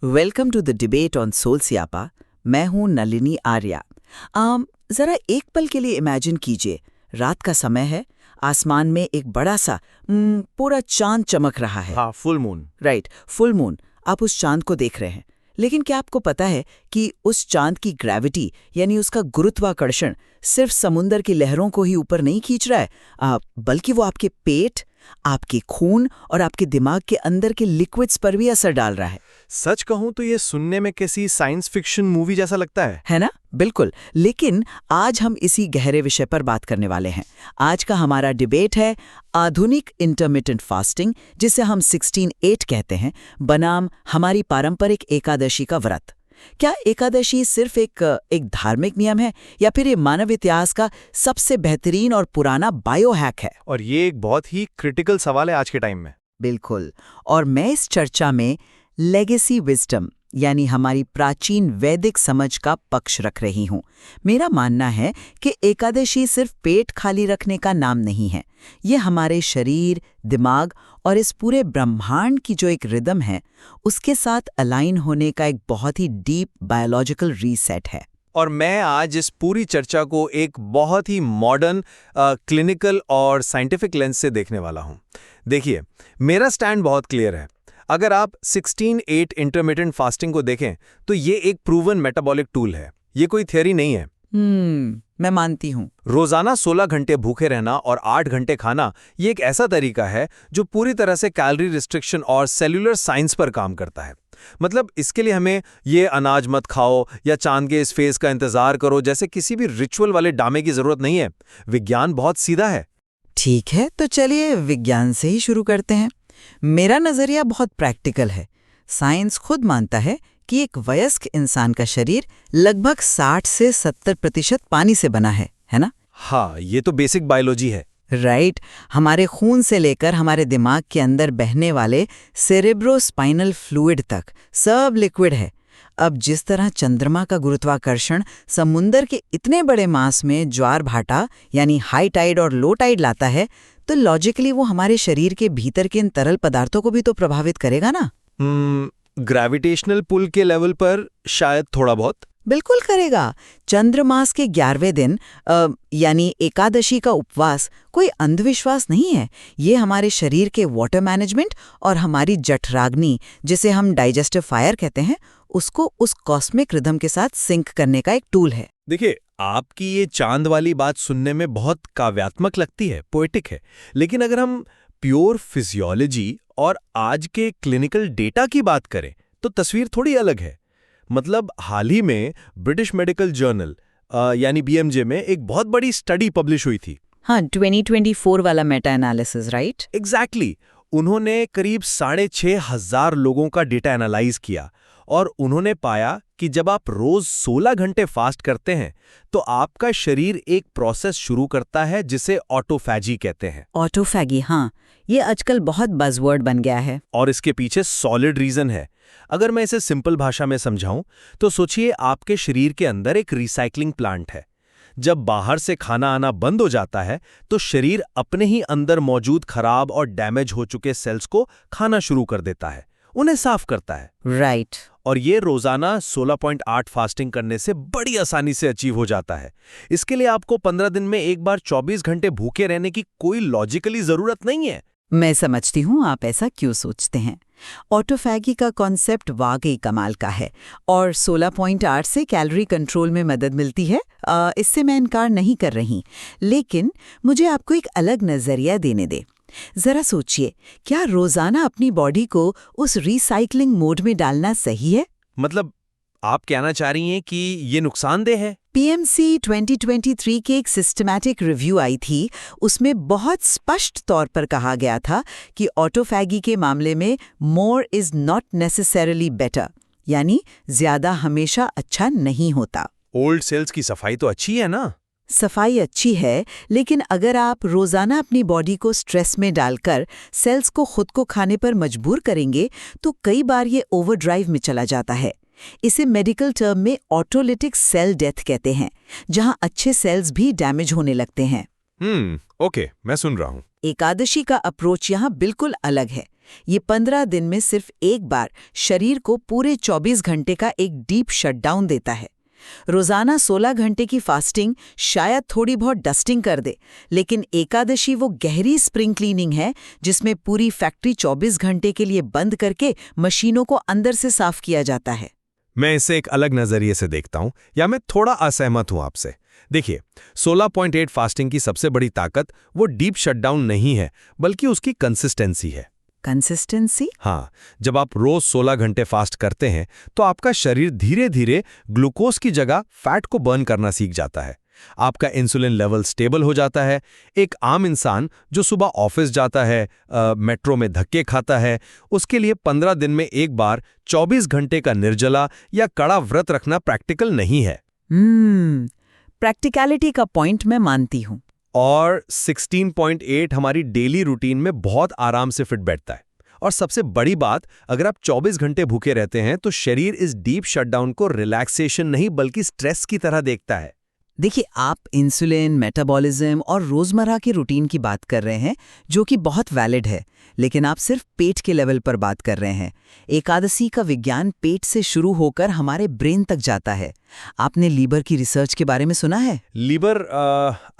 Welcome to the debate on soul Siyapa. मैं हूं नलिनी आर्या। जरा एक पल के लिए इमेजिन कीजिए, रात का समय है, आसमान में एक बड़ा सा पूरा चांद चमक रहा है। हाँ, full moon. Right, full moon. आप उस चांद को देख रहे हैं, लेकिन क्या आपको पता है कि उस चांद की ग्रेविटी यानी उसका गुरुत्वाकर्षण सिर्फ समुंदर की लहरों को ही ऊपर नहीं खींच रहा है, बल्कि वो आपके पेट, आपके खून और आपके दिमाग के अंदर के लिक्विड्स पर भी असर डाल रहा है। सच कहूं तो ये सुनने में किसी साइंस फिक्शन मूवी जैसा लगता है ना? बिल्कुल। लेकिन आज हम इसी गहरे विषय पर बात करने वाले हैं। आज का हमारा डिबेट है आधुनिक इंटरमिटेंट फास्टिंग, जिसे हम 16/8 कहते हैं, बनाम हमारी पारंपरिक एकादशी का व्रत। क्या एकादशी सिर्फ एक धार्मिक नियम है, या फिर ये मानव इतिहास का सबसे बेहतरीन और पुराना बायोहैक है? और ये एक बहुत ही क्रिटिकल सवाल है आज के टाइम में। बिल्कुल। और मैं इस चर्चा में लेगेसी विजडम यानी हमारी प्राचीन वैदिक समझ का पक्ष रख रही हूं। मेरा मानना है कि एकादशी सिर्फ पेट खाली रखने का नाम नहीं है। ये हमारे शरीर, दिमाग और इस पूरे ब्रह्मांड की जो एक रिदम है, उसके साथ अलाइन होने का एक बहुत ही डीप बायोलॉजिकल रीसेट है। और मैं आज इस पूरी चर्चा को एक बहुत ही मॉडर्न क्लिनिकल और साइंटिफिक लेंस से देखने वाला हूं। देखिए, मेरा स्टैंड बहुत क्लियर है। अगर आप 16/8 इंटरमिटेंट फास्टिंग को देखें तो ये एक प्रूवन मेटाबॉलिक टूल है। ये कोई थियरी नहीं है। मैं मानती हूँ। रोजाना 16 घंटे भूखे रहना और 8 घंटे खाना, ये एक ऐसा तरीका है जो पूरी तरह से कैलोरी रिस्ट्रिक्शन और सेल्यूलर साइंस पर काम करता है। मतलब इसके लिए हमें ये अनाज मत खाओ या चांद के इस फेज का इंतजार करो जैसे किसी भी रिचुअल वाले ड्रामे की जरूरत नहीं है। विज्ञान बहुत सीधा है। ठीक है, तो चलिए विज्ञान से ही शुरू करते हैं। मेरा नजरिया बहुत प्रैक्टिकल है। साइंस खुद मानता है कि एक वयस्क इंसान का शरीर लगभग 60 से 70% पानी से बना है ना? हाँ, ये तो बेसिक बायोलॉजी है। राइट। हमारे खून से लेकर हमारे दिमाग के अंदर बहने वाले सेरेब्रोस्पाइनल फ्लूइड तक सब लिक्विड है। अब जिस तरह चंद्रमा का गुरुत्वाकर्षण समुंदर के इतने बड़े मास में ज्वार भाटा यानी हाई टाइड और लो टाइड लाता है, तो लॉजिकली वो हमारे शरीर के भीतर के इन तरल पदार्थों को भी तो प्रभावित करेगा ना? ग्रेविटेशनल पुल के लेवल पर शायद थोड़ा बहुत। बिल्कुल करेगा। चंद्रमास के 11वें दिन यानी एकादशी का उपवास कोई अंधविश्वास नहीं है। ये हमारे शरीर के वाटर मैनेजमेंट और हमारी जठराग्नि, जिसे हम डाइजेस्टिव फायर कहते हैं, उसको उस कॉस्मिक रिदम के साथ सिंक करने का एक टूल है। देखिए, आपकी ये चांद वाली बात सुनने में बहुत काव्यात्मक लगती है, पोएटिक है। लेकिन अगर हम प्योर फिजियोलॉजी और आज के क्लिनिकल डेटा की बात करें तो तस्वीर थोड़ी अलग है। मतलब हाल ही में ब्रिटिश मेडिकल जर्नल यानी BMJ में एक बहुत बड़ी स्टडी पब्लिश हुई थी। हाँ, 2024 वाला मेटा एनालिसिस, राइट? एग्जैक्टली। उन्होंने करीब 6,500 लोगों का डेटा एनालाइज किया और उन्होंने पाया कि जब आप रोज 16 घंटे फास्ट करते हैं तो आपका शरीर एक प्रोसेस शुरू करता है जिसे ऑटोफैजी कहते हैं। ऑटोफैगी, हाँ, ये आजकल बहुत बज़वर्ड बन गया है। और इसके पीछे सॉलिड रीजन है। अगर मैं इसे सिंपल भाषा में समझाऊं तो सोचिए, आपके शरीर के अंदर एक रिसाइकलिंग प्लांट है। जब बाहर से खाना आना बंद हो जाता है तो शरीर अपने ही अंदर मौजूद खराब और डैमेज हो चुके सेल्स को खाना शुरू कर देता है, उन्हें साफ करता है। राइट। और ये रोजाना 16.8 फास्टिंग करने से बड़ी आसानी से अचीव हो जाता है। इसके लिए आपको 15 दिन में एक बार 24 घंटे भूखे रहने की कोई लॉजिकली जरूरत नहीं है। मैं समझती हूँ आप ऐसा क्यों सोचते हैं। ऑटोफैगी का कॉन्सेप्ट वाकई कमाल का है और 16.8 से कैलोरी कंट्रोल में मदद मिलती है। इससे मैं इनकार नहीं कर रही, लेकिन मुझे आपको एक अलग नजरिया देने दे। जरा सोचिए, क्या रोजाना अपनी बॉडी को उस रिसाइकलिंग मोड में डालना सही है? मतलब आप कहना चाह रही हैं कि ये नुकसानदेह है? PMC 2023 की एक सिस्टमैटिक रिव्यू आई थी। उसमें बहुत स्पष्ट तौर पर कहा गया था कि ऑटोफैगी के मामले में more is not necessarily better, यानी ज्यादा हमेशा अच्छा नहीं होता। ओल्ड सेल्स की सफाई तो अच्छी है ना? सफाई अच्छी है, लेकिन अगर आप रोजाना अपनी बॉडी को स्ट्रेस में डालकर सेल्स को खुद को खाने पर मजबूर करेंगे तो कई बार ये ओवरड्राइव में चला जाता है। इसे मेडिकल टर्म में ऑटोलिटिक सेल डेथ कहते हैं, जहां अच्छे सेल्स भी डैमेज होने लगते हैं। ओके, मैं सुन रहा हूं। एकादशी का अप्रोच यहाँ बिल्कुल अलग है। ये 15 दिन में सिर्फ एक बार शरीर को पूरे 24 घंटे का एक डीप शटडाउन देता है। रोजाना 16 घंटे की फास्टिंग शायद थोड़ी बहुत डस्टिंग कर दे, लेकिन एकादशी वो गहरी स्प्रिंग क्लीनिंग है जिसमें पूरी फैक्ट्री 24 घंटे के लिए बंद करके मशीनों को अंदर से साफ किया जाता है। मैं इसे एक अलग नजरिए से देखता हूं, या मैं थोड़ा असहमत हूं आपसे। देखिए, 16.8 फास्टिंग की सबसे बड़ी ताकत वो डीप शटडाउन नहीं है, बल्कि उसकी कंसिस्टेंसी है। कंसिस्टेंसी? हाँ, जब आप रोज 16 घंटे फास्ट करते हैं तो आपका शरीर धीरे धीरे ग्लूकोज की जगह फैट को बर्न करना सीख जाता है। आपका इंसुलिन लेवल स्टेबल हो जाता है। एक आम इंसान जो सुबह ऑफिस जाता है, मेट्रो में धक्के खाता है, उसके लिए 15 दिन में एक बार 24 घंटे का निर्जला या कड़ा व्रत रखना प्रैक्टिकल नहीं है। प्रैक्टिकलिटी का पॉइंट मैं मानती हूँ। और 16.8 हमारी डेली रूटीन में बहुत आराम से फिट बैठता है। और सबसे बड़ी बात, अगर आप 24 घंटे भूखे रहते हैं तो शरीर इस डीप शटडाउन को रिलैक्सेशन नहीं बल्कि स्ट्रेस की तरह देखता है। देखिए, आप इंसुलिन, मेटाबॉलिज्म और रोजमर्रा की रूटीन की बात कर रहे हैं, जो कि बहुत वैलिड है, लेकिन आप सिर्फ पेट के लेवल पर बात कर रहे हैं। एकादशी का विज्ञान पेट से शुरू होकर हमारे ब्रेन तक जाता है। आपने लीवर की रिसर्च के बारे में सुना है? लीवर,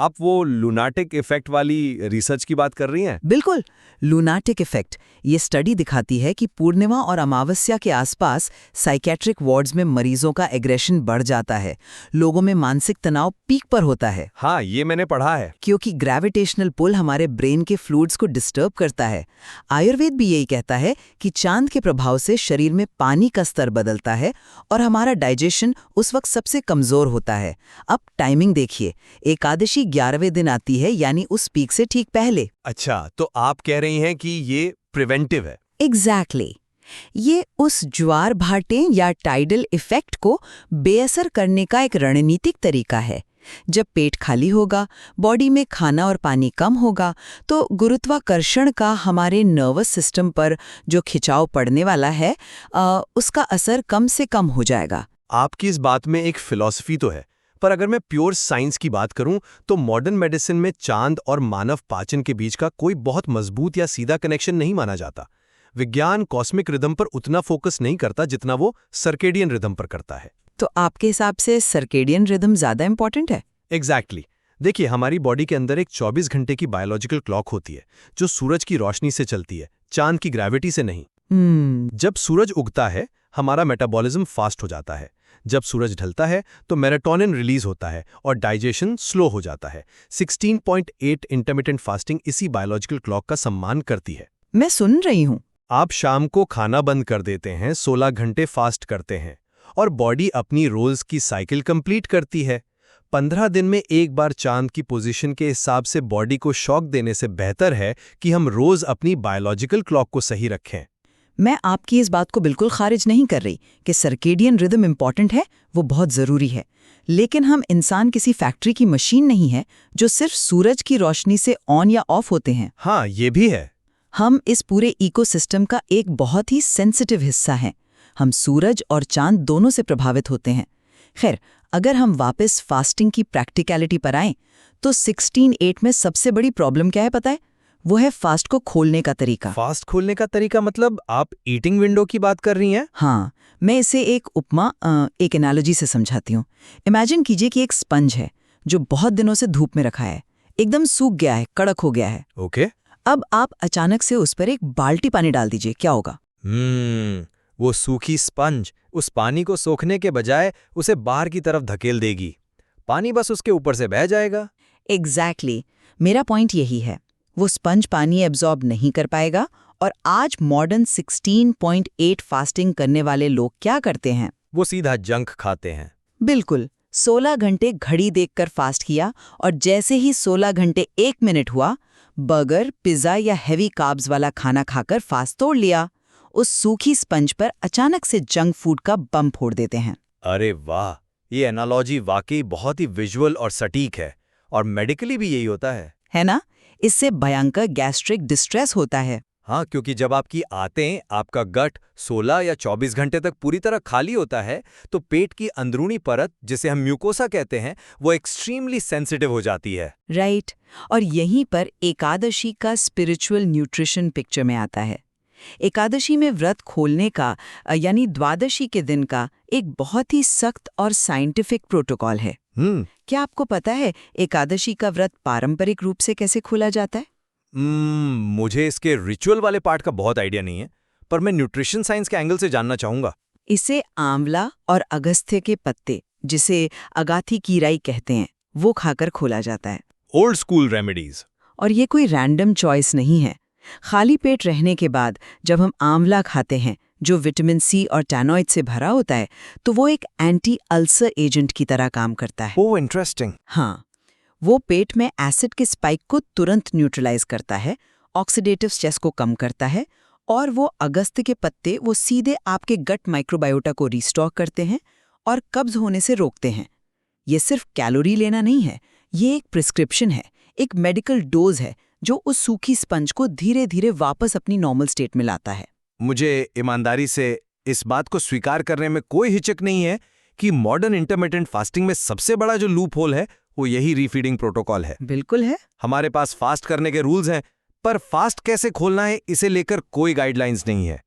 आप वो लूनाटिक इफेक्ट वाली रिसर्च की बात कर रही हैं? बिल्कुल, लूनाटिक इफेक्ट। ये स्टडी दिखाती है कि पूर्णिमा और अमावस्या के आसपास साइकेट्रिक वार्ड्स में मरीजों का एग्रेशन बढ़ जाता है। लोगों में मानसिक तनाव पीक पर होता है। हाँ, ये मैंने पढ़ा है। क्योंकि ग्रेविटेशनल पुल हमारे ब्रेन के फ्लूइड्स को डिस्टर्ब करता है। आयुर्वेद भी यही कहता है कि चांद के प्रभाव से शरीर में पानी का स्तर बदलता है और हमारा डाइजेशन उस वक्त सबसे कमजोर होता है। अब टाइमिंग देखिए, एकादशी 11वें दिन आती है, यानी उस पीक से ठीक पहले। अच्छा, तो आप कह रही हैं कि ये प्रिवेंटिव है? एग्जैक्टली। ये उस ज्वार भाटे या टाइडल इफेक्ट को बेअसर करने का एक रणनीतिक तरीका है। जब पेट खाली होगा, बॉडी में खाना और पानी कम होगा, तो गुरुत्वाकर्षण का हमारे नर्वस सिस्टम पर जो खिंचाव पड़ने वाला है, उसका असर कम से कम हो जाएगा। आपकी इस बात में एक फिलॉसफी तो है, पर अगर मैं प्योर साइंस की बात करूं तो मॉडर्न मेडिसिन में चांद और मानव पाचन के बीच का कोई बहुत मजबूत या सीधा कनेक्शन नहीं माना जाता। विज्ञान कॉस्मिक रिदम पर उतना फोकस नहीं करता जितना वो सर्केडियन रिदम पर करता है। तो आपके हिसाब से सर्केडियन रिदम ज्यादा इंपॉर्टेंट है? एग्जैक्टली। देखिए, हमारी बॉडी के अंदर एक 24 घंटे की बायोलॉजिकल क्लॉक होती है जो सूरज की रोशनी से चलती है, चांद की ग्रेविटी से नहीं। जब सूरज उगता है, हमारा मेटाबॉलिज्म फास्ट हो जाता है। जब सूरज ढलता है तो मेलाटोनिन रिलीज होता है और डाइजेशन स्लो हो जाता है। 16.8 इंटरमिटेंट फास्टिंग इसी बायोलॉजिकल क्लॉक का सम्मान करती है। मैं सुन रही हूँ। आप शाम को खाना बंद कर देते हैं, 16 घंटे फास्ट करते हैं और बॉडी अपनी रोज की साइकिल कंप्लीट करती है। 15 दिन में एक बार चांद की पोजीशन के हिसाब से बॉडी को शॉक देने से बेहतर है कि हम रोज अपनी बायोलॉजिकल क्लॉक को सही रखें। मैं आपकी इस बात को बिल्कुल खारिज नहीं कर रही कि सर्केडियन रिदम इंपॉर्टेंट है, वो बहुत जरूरी है। लेकिन हम इंसान किसी फैक्ट्री की मशीन नहीं है जो सिर्फ सूरज की रोशनी से ऑन या ऑफ होते हैं। हाँ, ये भी है। हम इस पूरे इकोसिस्टम का एक बहुत ही सेंसिटिव हिस्सा हैं। हम सूरज और चांद दोनों से प्रभावित होते हैं। खैर, अगर हम वापस फास्टिंग की प्रैक्टिकलिटी पर आएं, तो 16.8 में सबसे बड़ी प्रॉब्लम क्या है पता है? वो है फास्ट को खोलने का तरीका। फास्ट खोलने का तरीका मतलब आप ईटिंग विंडो की बात कर रही हैं? हाँ, मैं इसे एक एक एनालॉजी से समझाती हूँ। इमेजिन कीजिए कि एक स्पंज है जो बहुत दिनों से धूप में रखा है, एकदम सूख गया है, कड़क हो गया है। ओके। अब आप अचानक से उस पर एक बाल्टी पानी डाल दीजिए, क्या होगा? वो सूखी स्पंज उस पानी को सोखने के बजाय उसे बाहर की तरफ धकेल देगी। पानी बस उसके ऊपर से बह जाएगा। एग्जैक्टली। मेरा पॉइंट यही है। वो स्पंज पानी एब्जॉर्ब नहीं कर पाएगा। और आज मॉडर्न 16.8 फास्टिंग करने वाले लोग क्या करते हैं? वो सीधा जंक खाते हैं। बिल्कुल। 16 घंटे घड़ी देखकर फास्ट किया और जैसे ही 16 घंटे 1 मिनट हुआ, बर्गर, पिज्जा या हेवी कार्ब्स वाला खाना खाकर फास्ट तोड़ लिया। उस सूखी स्पंज पर अचानक से जंक फूड का बम फोड़ देते हैं। अरे वाह, ये एनालॉजी वाकई बहुत ही विजुअल और सटीक है। और मेडिकली भी यही होता है ना? इससे भयंकर गैस्ट्रिक डिस्ट्रेस होता है। हाँ, क्योंकि जब आपकी आंतें, आपका गट 16 या 24 घंटे तक पूरी तरह खाली होता है तो पेट की अंदरूनी परत, जिसे हम म्यूकोसा कहते हैं, वो एक्सट्रीमली सेंसिटिव हो जाती है। राइट। और यहीं पर एकादशी का स्पिरिचुअल न्यूट्रिशन पिक्चर में आता है। एकादशी में व्रत खोलने का यानी द्वादशी के दिन का एक बहुत ही सख्त और साइंटिफिक प्रोटोकॉल है। क्या आपको पता है एकादशी का व्रत पारंपरिक रूप से कैसे खोला जाता है? मुझे इसके रिचुअल वाले पार्ट का बहुत आइडिया नहीं है, पर मैं न्यूट्रिशन साइंस के एंगल से जानना चाहूंगा। इसे आंवला और अगस्त्य के पत्ते, जिसे अगाथी कीराई कहते हैं, वो खाकर खोला जाता है। Old school remedies. और ये कोई रैंडम चॉइस नहीं है। खाली पेट रहने के बाद जब हम आंवला खाते हैं, जो विटामिन सी और टैनॉइड से भरा होता है, तो वो एक एंटी अल्सर एजेंट की तरह काम करता है। ओह, इंटरेस्टिंग। हाँ, वो पेट में एसिड के स्पाइक को तुरंत न्यूट्रलाइज करता है, ऑक्सीडेटिव स्ट्रेस को कम करता है, और वो अगस्त के पत्ते वो सीधे आपके गट माइक्रोबायोटा को रिस्टोर करते हैं और कब्ज होने से रोकते हैं। ये सिर्फ कैलोरी लेना नहीं है, ये एक प्रिस्क्रिप्शन है, एक मेडिकल डोज है जो उस सूखी स्पंज को धीरे धीरे वापस अपनी नॉर्मल स्टेट में लाता है। मुझे ईमानदारी से इस बात को स्वीकार करने में कोई हिचक नहीं है कि मॉडर्न इंटरमिटेंट फास्टिंग में सबसे बड़ा जो लूप होल है वो यही रीफीडिंग प्रोटोकॉल है। बिल्कुल है। हमारे पास फास्ट करने के रूल्स हैं, पर फास्ट कैसे खोलना है इसे लेकर कोई गाइडलाइंस नहीं है।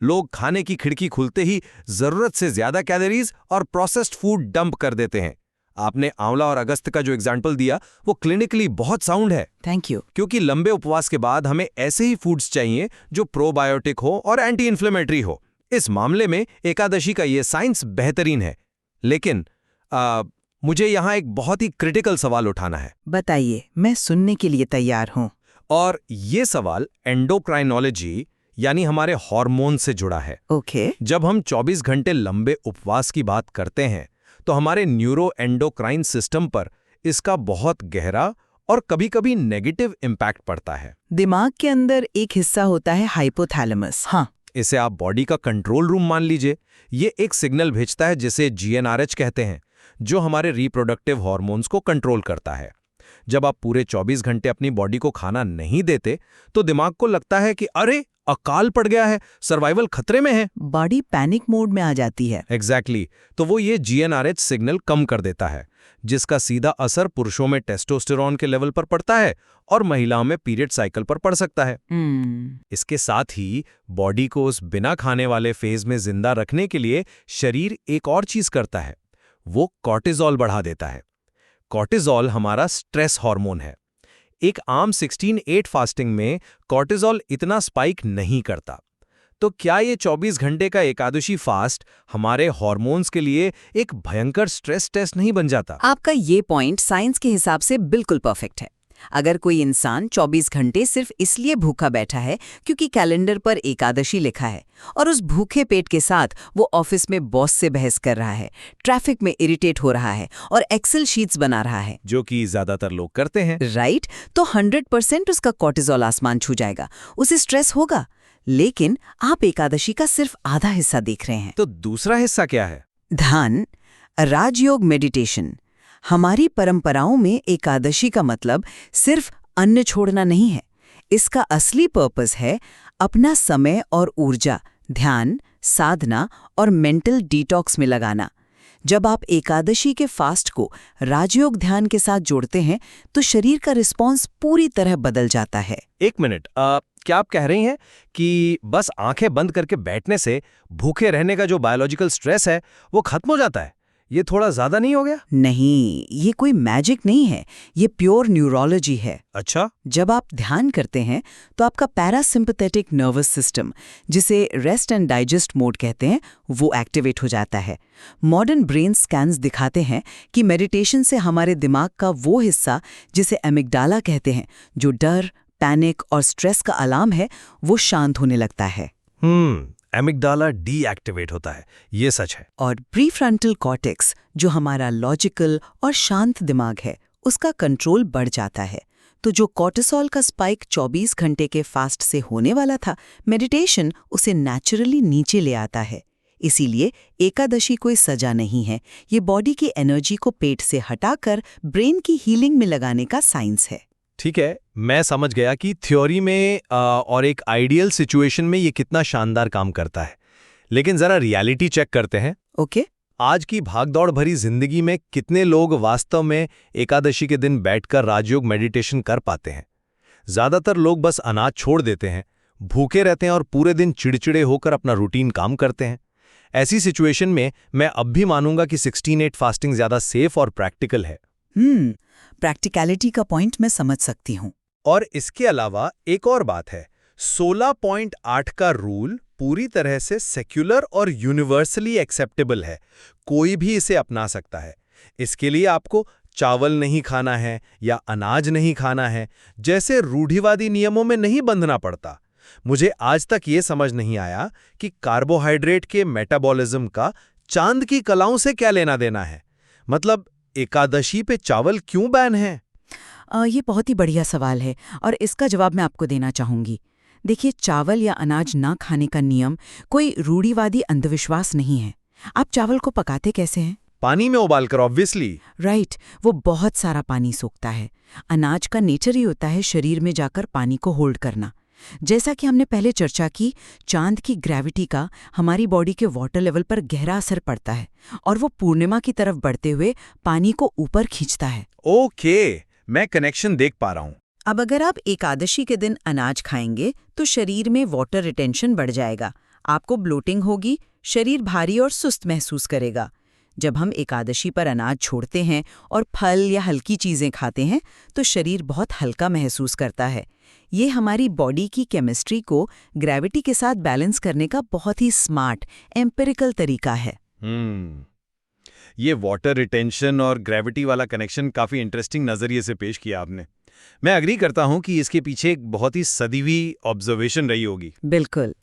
लोग खाने की खिड़की खुलते ही जरूरत से ज्यादा कैलोरीज और प्रोसेस्ड फूड डंप कर देते हैं। आपने आंवला और अगस्त का जो एग्जाम्पल दिया वो क्लिनिकली बहुत साउंड है। Thank you. क्योंकि लंबे उपवास के बाद हमें ऐसे ही फूड्स चाहिए जो प्रोबायोटिक हो और एंटी इन्फ्लेमेटरी हो। इस मामले में एकादशी का ये साइंस बेहतरीन है। लेकिन मुझे यहाँ एक बहुत ही क्रिटिकल सवाल उठाना है। बताइए, मैं सुनने के लिए तैयार हूँ। और ये सवाल एंडोक्राइनोलॉजी यानी हमारे हार्मोन से जुड़ा है। ओके। जब हम 24 घंटे लंबे उपवास की बात करते हैं तो हमारे न्यूरो एंडोक्राइन सिस्टम पर इसका बहुत गहरा और कभी-कभी नेगेटिव इम्पैक्ट पड़ता है। दिमाग के अंदर एक हिस्सा होता है हाइपोथैलेमस। हाँ, इसे आप बॉडी का कंट्रोल रूम मान लीजिए। ये एक सिग्नल भेजता है जिसे GnRH कहते हैं, जो हमारे रिप्रोडक्टिव हार्मोन्स को कंट्रोल करता है। जब आप पूरे 24 घंटे अपनी बॉडी को खाना नहीं देते तो दिमाग को लगता है कि अरे अकाल पड़ गया है, सर्वाइवल खतरे में है। बॉडी पैनिक मोड में आ जाती है। एग्जैक्टली। तो वो ये GnRH सिग्नल कम कर देता है, जिसका सीधा असर पुरुषों में टेस्टोस्टेरोन के लेवल पर पड़ता है और महिलाओं में पीरियड साइकिल पर पड़ सकता है। इसके साथ ही बॉडी को उस बिना खाने वाले फेज में जिंदा रखने के लिए शरीर एक और चीज करता है, वो कॉर्टिजोल बढ़ा देता है। कॉर्टिजोल हमारा स्ट्रेस हार्मोन है। एक आम 16/8 फास्टिंग में कॉर्टिजोल इतना स्पाइक नहीं करता। तो क्या ये 24 घंटे का एकादशी फास्ट हमारे हार्मोन्स के लिए एक भयंकर स्ट्रेस टेस्ट नहीं बन जाता? आपका ये पॉइंट साइंस के हिसाब से बिल्कुल परफेक्ट है। अगर कोई इंसान 24 घंटे सिर्फ इसलिए भूखा बैठा है क्योंकि कैलेंडर पर एकादशी लिखा है और उस भूखे पेट के साथ वो ऑफिस में बॉस से बहस कर रहा है, ट्रैफिक में इरिटेट हो रहा है और एक्सेल शीट्स बना रहा है, जो कि ज्यादातर लोग करते हैं, राइट, तो 100% उसका कॉर्टिजोल आसमान छू जाएगा, उसे स्ट्रेस होगा। लेकिन आप एकादशी का सिर्फ आधा हिस्सा देख रहे हैं। तो दूसरा हिस्सा क्या है? ध्यान, राजयोग मेडिटेशन। हमारी परंपराओं में एकादशी का मतलब सिर्फ अन्न छोड़ना नहीं है। इसका असली पर्पस है अपना समय और ऊर्जा ध्यान, साधना और मेंटल डिटॉक्स में लगाना। जब आप एकादशी के फास्ट को राजयोग ध्यान के साथ जोड़ते हैं तो शरीर का रिस्पॉन्स पूरी तरह बदल जाता है। एक मिनट, क्या आप कह रही हैं कि बस आंखें बंद करके बैठने से भूखे रहने का जो बायोलॉजिकल स्ट्रेस है वो खत्म हो जाता है? ये थोड़ा ज्यादा नहीं हो गया? नहीं, ये कोई मैजिक नहीं है, ये प्योर न्यूरोलॉजी है। अच्छा। जब आप ध्यान करते हैं तो आपका पैरासिम्पैथेटिक नर्वस सिस्टम, जिसे रेस्ट एंड डाइजेस्ट मोड कहते हैं, वो एक्टिवेट हो जाता है। मॉडर्न ब्रेन स्कैन्स दिखाते हैं कि मेडिटेशन से हमारे दिमाग का वो हिस्सा जिसे एमिगडाला कहते हैं, जो डर, पैनिक और स्ट्रेस का अलार्म है, वो शांत होने लगता है। एमिगडाला डीएक्टिवेट होता है, ये सच है। और प्रीफ्रंटल कॉर्टेक्स, जो हमारा लॉजिकल और शांत दिमाग है, उसका कंट्रोल बढ़ जाता है। तो जो कॉर्टिसोल का स्पाइक 24 घंटे के फास्ट से होने वाला था, मेडिटेशन उसे नेचुरली नीचे ले आता है। इसीलिए एकादशी कोई सजा नहीं है, ये बॉडी की एनर्जी को पेट से हटाकर ब्रेन की हीलिंग में लगाने का साइंस है। ठीक है, मैं समझ गया कि थ्योरी में और एक आइडियल सिचुएशन में ये कितना शानदार काम करता है। लेकिन जरा रियलिटी चेक करते हैं। ओके। आज की भागदौड़ भरी जिंदगी में कितने लोग वास्तव में एकादशी के दिन बैठकर राजयोग मेडिटेशन कर पाते हैं? ज्यादातर लोग बस अनाज छोड़ देते हैं, भूखे रहते हैं और पूरे दिन चिड़चिड़े होकर अपना रूटीन काम करते हैं। ऐसी सिचुएशन में मैं अब भी मानूंगा कि 16/8 फास्टिंग ज्यादा सेफ और प्रैक्टिकल है। प्रैक्टिकलिटी का पॉइंट मैं समझ सकती हूँ। और इसके अलावा एक और बात है, 16.8 का रूल पूरी तरह से सेक्युलर और यूनिवर्सली एक्सेप्टेबल है। कोई भी इसे अपना सकता है। इसके लिए आपको चावल नहीं खाना है या अनाज नहीं खाना है जैसे रूढ़िवादी नियमों में नहीं बंधना पड़ता। मुझे आज तक ये समझ नहीं आया कि कार्बोहाइड्रेट के मेटाबॉलिज्म का चांद की कलाओं से क्या लेना देना है। मतलब एकादशी पे चावल क्यों बैन है? ये बहुत ही बढ़िया सवाल है और इसका जवाब मैं आपको देना चाहूंगी। देखिए, चावल या अनाज ना खाने का नियम कोई रूढ़िवादी अंधविश्वास नहीं है। आप चावल को पकाते कैसे हैं? पानी में उबालकर, ऑब्वियसली। राइट, वो बहुत सारा पानी सोखता है। अनाज का नेचर ही होता है शरीर में जाकर पानी को होल्ड करना। जैसा कि हमने पहले चर्चा की, चांद की ग्रेविटी का हमारी बॉडी के वाटर लेवल पर गहरा असर पड़ता है और वो पूर्णिमा की तरफ बढ़ते हुए पानी को ऊपर खींचता है। ओके, मैं कनेक्शन देख पा रहा हूँ। अब अगर आप एकादशी के दिन अनाज खाएंगे तो शरीर में वाटर रिटेंशन बढ़ जाएगा, आपको ब्लोटिंग होगी, शरीर भारी और सुस्त महसूस करेगा। जब हम एकादशी पर अनाज छोड़ते हैं और फल या हल्की चीजें खाते हैं तो शरीर बहुत हल्का महसूस करता है। ये हमारी बॉडी की केमिस्ट्री को ग्रेविटी के साथ बैलेंस करने का बहुत ही स्मार्ट एम्पिरिकल तरीका है। ये वाटर रिटेंशन और ग्रेविटी वाला कनेक्शन काफी इंटरेस्टिंग नजरिए से पेश किया आपने। मैं एग्री करता हूं कि इसके पीछे एक बहुत ही सदी हुई ऑब्जर्वेशन रही होगी। बिल्कुल।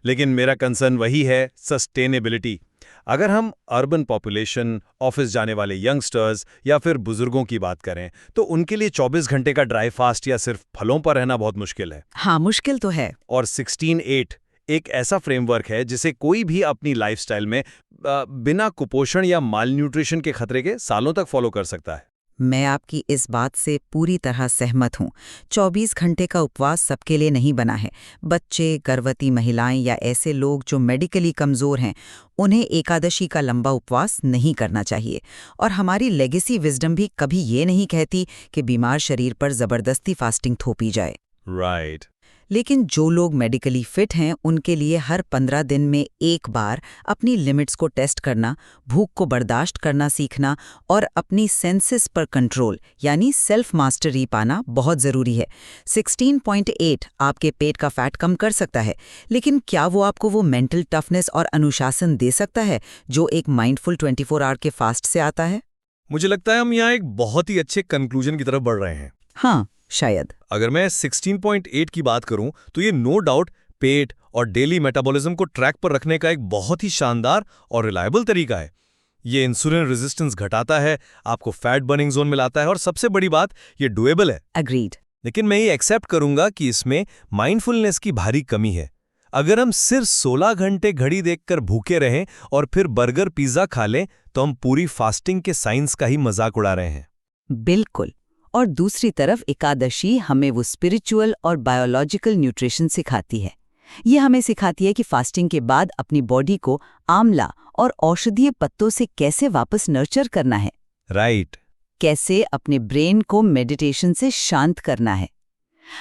लेकिन मेरा कंसर्न वही है, सस्टेनेबिलिटी। अगर हम अर्बन पॉपुलेशन, ऑफिस जाने वाले यंगस्टर्स या फिर बुजुर्गों की बात करें तो उनके लिए 24 घंटे का ड्राई फास्ट या सिर्फ फलों पर रहना बहुत मुश्किल है। हाँ, मुश्किल तो है। और 16/8 एक ऐसा फ्रेमवर्क है जिसे कोई भी अपनी लाइफस्टाइल में बिना कुपोषण या मालन्यूट्रिशन के खतरे के सालों तक फॉलो कर सकता है। मैं आपकी इस बात से पूरी तरह सहमत हूँ। 24 घंटे का उपवास सबके लिए नहीं बना है। बच्चे, गर्भवती महिलाएं या ऐसे लोग जो मेडिकली कमज़ोर हैं, उन्हें एकादशी का लंबा उपवास नहीं करना चाहिए। और हमारी लेगेसी विजडम भी कभी ये नहीं कहती कि बीमार शरीर पर ज़बरदस्ती फास्टिंग थोपी जाए। राइट। लेकिन जो लोग मेडिकली फिट हैं उनके लिए हर 15 दिन में एक बार अपनी लिमिट्स को टेस्ट करना, भूख को बर्दाश्त करना सीखना और अपनी सेंसेस पर कंट्रोल यानी सेल्फ मास्टरी पाना बहुत ज़रूरी है। 16.8 आपके पेट का फैट कम कर सकता है, लेकिन क्या वो आपको वो मेंटल टफनेस और अनुशासन दे सकता है जो एक माइंडफुल 24 आवर के फास्ट से आता है? मुझे लगता है हम यहाँ एक बहुत ही अच्छे कंक्लूजन की तरफ बढ़ रहे हैं। हाँ, शायद। अगर मैं 16.8 की बात करूं तो ये नो डाउट पेट और डेली मेटाबॉलिज्म को ट्रैक पर रखने का एक बहुत ही शानदार और रिलायबल तरीका है। ये इंसुलिन रेजिस्टेंस घटाता है, आपको फैट बर्निंग जोन में लाता है और सबसे बड़ी बात, ये डुएबल है। अग्रीड। लेकिन मैं ये एक्सेप्ट करूंगा कि इसमें माइंडफुलनेस की भारी कमी है। अगर हम सिर्फ 16 घंटे घड़ी देखकर भूखे रहें और फिर बर्गर पिज्जा खा लें तो हम पूरी फास्टिंग के साइंस का ही मजाक उड़ा रहे हैं। बिल्कुल। और दूसरी तरफ एकादशी हमें वो स्पिरिचुअल और बायोलॉजिकल न्यूट्रिशन सिखाती है। ये हमें सिखाती है कि फास्टिंग के बाद अपनी बॉडी को आंवला और औषधीय पत्तों से कैसे वापस नर्चर करना है। राइट। कैसे अपने ब्रेन को मेडिटेशन से शांत करना है।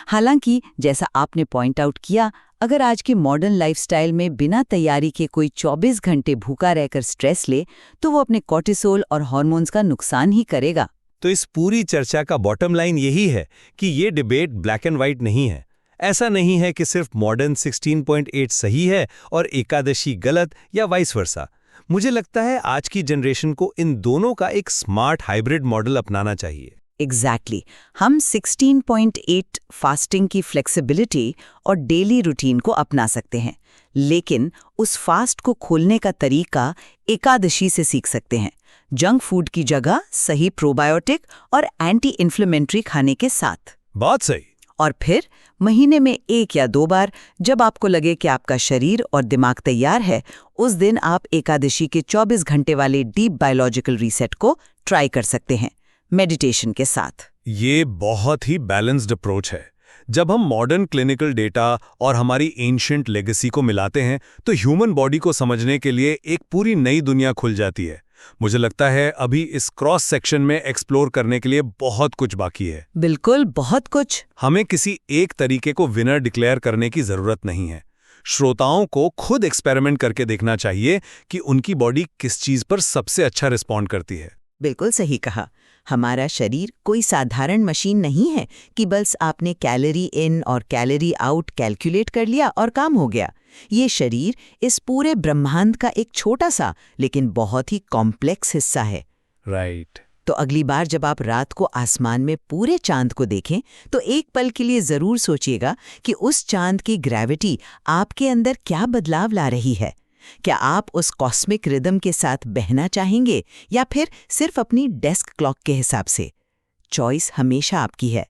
हालांकि जैसा आपने पॉइंट आउट किया, अगर आज की मॉडर्न लाइफस्टाइल में बिना तैयारी के कोई 24 घंटे भूखा रहकर स्ट्रेस ले तो वो अपने कॉर्टिसोल और हार्मोन्स का नुकसान ही करेगा। तो इस पूरी चर्चा का बॉटम लाइन यही है कि ये डिबेट ब्लैक एंड व्हाइट नहीं है। ऐसा नहीं है कि सिर्फ मॉडर्न 16.8 सही है और एकादशी गलत या वाइस वर्सा। मुझे लगता है आज की जनरेशन को इन दोनों का एक स्मार्ट हाइब्रिड मॉडल अपनाना चाहिए। एग्जैक्टली। हम 16.8 फास्टिंग की फ्लेक्सिबिलिटी और डेली रूटीन को अपना सकते हैं, लेकिन उस फास्ट को खोलने का तरीका एकादशी से सीख सकते हैं, जंक फूड की जगह सही प्रोबायोटिक और एंटी इन्फ्लेमेटरी खाने के साथ। बात सही। और फिर महीने में 1 या 2 बार जब आपको लगे कि आपका शरीर और दिमाग तैयार है, उस दिन आप एकादशी के 24 घंटे वाले डीप बायोलॉजिकल रीसेट को ट्राई कर सकते हैं मेडिटेशन के साथ। ये बहुत ही बैलेंस्ड अप्रोच है। जब हम मॉडर्न क्लिनिकल डेटा और हमारी एंशिएंट लेगेसी को मिलाते हैं तो ह्यूमन बॉडी को समझने के लिए एक पूरी नई दुनिया खुल जाती है। मुझे लगता है अभी इस क्रॉस सेक्शन में एक्सप्लोर करने के लिए बहुत कुछ बाकी है। बिल्कुल, बहुत कुछ। हमें किसी एक तरीके को विनर डिक्लेयर करने की जरूरत नहीं है। श्रोताओं को खुद एक्सपेरिमेंट करके देखना चाहिए कि उनकी बॉडी किस चीज पर सबसे अच्छा रिस्पॉन्ड करती है। बिल्कुल सही कहा। हमारा शरीर कोई साधारण मशीन नहीं है कि बस आपने कैलोरी इन और कैलोरी आउट कैलकुलेट कर लिया और काम हो गया। ये शरीर इस पूरे ब्रह्मांड का एक छोटा सा लेकिन बहुत ही कॉम्प्लेक्स हिस्सा है। राइट। तो अगली बार जब आप रात को आसमान में पूरे चांद को देखें तो एक पल के लिए जरूर सोचिएगा कि उस चांद की ग्रेविटी आपके अंदर क्या बदलाव ला रही है। क्या आप उस कॉस्मिक रिदम के साथ बहना चाहेंगे या फिर सिर्फ अपनी डेस्क क्लॉक के हिसाब से? चॉइस हमेशा आपकी है।